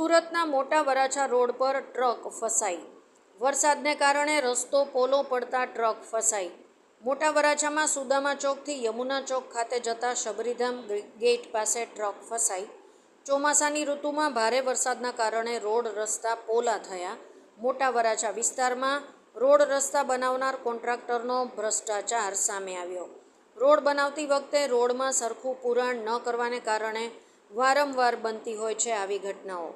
સુરતના મોટા વરાછા રોડ પર ટ્રક ફસાઈ. વરસાદને કારણે રસ્તો પોલો પડતા ટ્રક ફસાઈ. મોટા વરાછામાં સુદામા ચોકથી યમુના ચોક ખાતે જતા શબરીધામ ગેટ પાસે ટ્રક ફસાઈ. ચોમાસાની ઋતુમાં ભારે વરસાદના કારણે રોડ રસ્તા પોલા થયા. મોટા વરાછા વિસ્તારમાં રોડ રસ્તા બનાવનાર કોન્ટ્રાક્ટરનો ભ્રષ્ટાચાર સામે આવ્યો. રોડ બનાવતી વખતે રોડમાં સરખું પુરાણ ન કરવાને કારણે વારંવાર બનતી હોય છે આવી ઘટનાઓ.